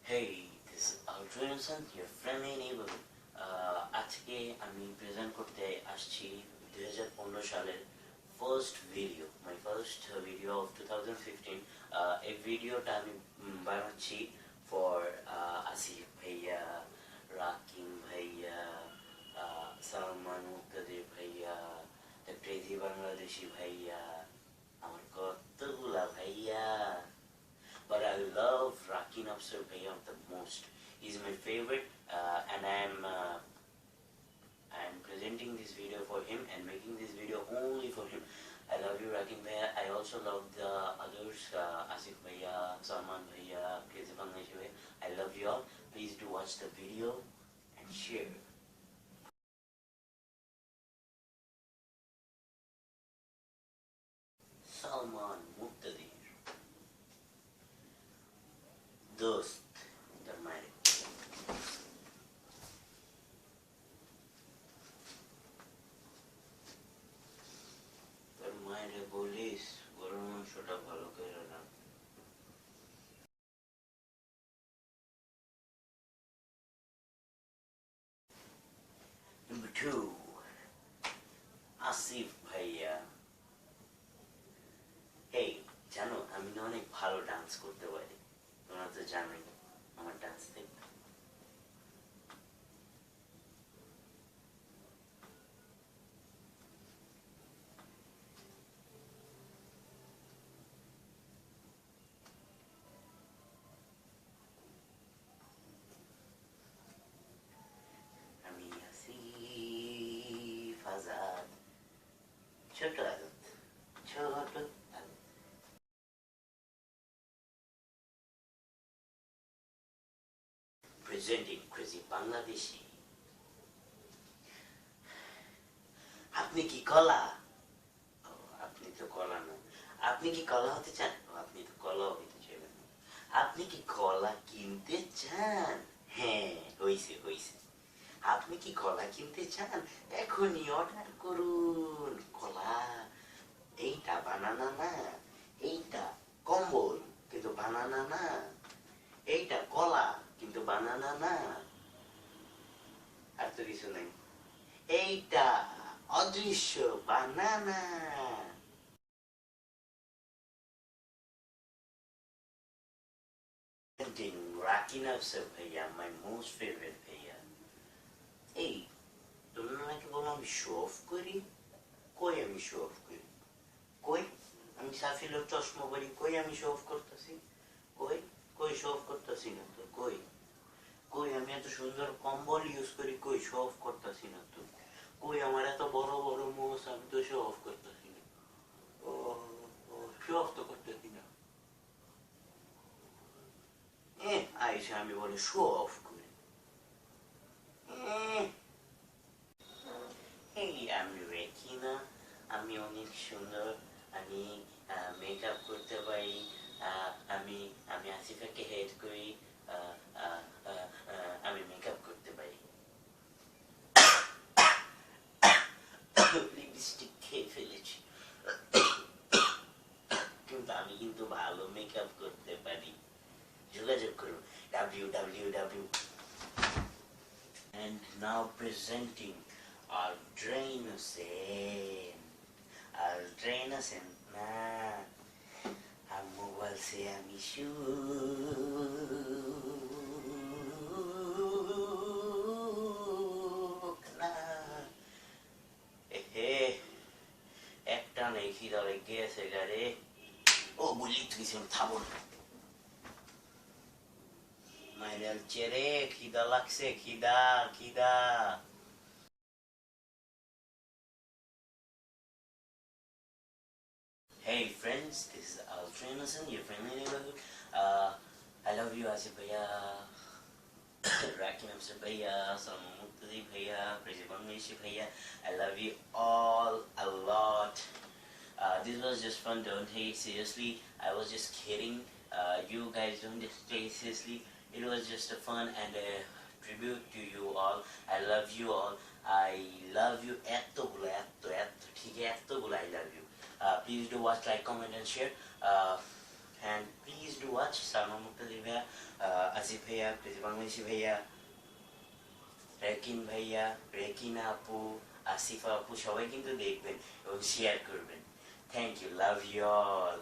Hey, this is Altruism, your friendly neighborhood. আজকে আমি present করতে আসছি 2015 সালের first video, my first video of 2015। এই ভিডিওটা আমি বানাচ্ছি ফর আসিফ ভাইয়া, রাকিম ভাইয়া, সালমান মুক্তাদির ভাইয়া, দ্য ক্রেজি বাংলাদেশি ভাইয়া, আমার কতগুলা ভাইয়া। But I love Rakin Afsar Bhaiya the most. He's my favorite, and I'm presenting this video for him and making this video only for him. I love you, Rakin Bhaiya. I also love the others, Asif Bhaiya, Salman Bhaiya, Crazy Bangladeshi Bhaiya. I love you all. Please do watch the video and share. Salman Muqtadir. Dost, the marriage. তোর মায়েরে বলিস গরুর মাংসটা ভালো করে রাখ। Number 2, Asif ভাইয়া। এই জানো আমি না অনেক ভালো ডান্স করতে পারি, তোমরা তো জানোই আমার ডান্স দেখতে। আমি আসিফ আজাদ, ছোট আজাদ, ছোট আজাদ। Presenting Crazy Bangladeshi. আপনি কি কলা? আপনি তো কলা না। আপনি কি কলা হতে চান? আপনি তো কলা হতে চাইবেন না। আপনি কি কলা কিনতে চান? হ্যাঁ, হইছে হইছে। আপনি কি কলা কিনতে চান? এখনই অর্ডার করুন। কলা এইটা বানানা না, এইটা কম্বল কিন্তু বানানা না, এইটা কলা কিন্তু বানানা না, আর তো কিছু নাই। এইটা অদৃশ্য বানানা। Rakin Afsar Bhaiya, my most favorite ভাইয়া। এই তোমরা নাকি বলো আমি শো অফ করি? কই আমি শো অফ করি? কই আমি সাফিলের চশমা পরি, কই আমি শো অফ করতেছি? কই কই শো অফ করতেছি না তো। কই কই আমি এত সুন্দর কম্বল ইউজ করি, কই শো অফ করতেছি না তো। কই আমার এত বড় বড় মোষ, আমি তো শো অফ করতেছি না। ও শো অফ তো করতেছি না। আইসা আমি বলে শো অফ করি। এই আমি রেখি না, আমি অনেক সুন্দর, আমি মেকআপ করতে পারি, আমি আমি আসিফাকে হেড করি, আমি মেকআপ করতে পারি। লিপস্টিক খেয়ে ফেলেছি, কিন্তু আমি কিন্তু ভালো মেকআপ করতে পারি। যোগাযোগ করুন www. And now presenting Aldrin Hussain. Aldrin Hussain na Amwal se Amishu. একটা নেই খিদা লেগে গেছে গারে। ও বলি তুই থামো না, মাইরাল চেরে খিদা লাগছে, খিদা খিদা। Hey friends, this is Altrin Hussain, your friendly neighborhood. I love you Asif Bhaiya, Rakim Afsar Bhaiya, Salman Muqtadir Bhaiya, Crazy Bangladeshi Bhaiya. I love you all a lot. This was just fun, don't take it seriously. I was just kidding. You guys don't take it seriously. It was just a fun and a tribute to you all. I love you all. I love you এতগুলো, ঠিক এতগুলো I love you. Please do watch, like, comment and share. And please do watch Salman Muqtadir Bhaiya, Asif ভাইয়া, crazy Bangladeshi ভাইয়া, রেকিন ভাইয়া, রেকিনা আপু, আসিফা আপু সবাই কিন্তু দেখবেন এবং শেয়ার করবেন। Thank you, love you all.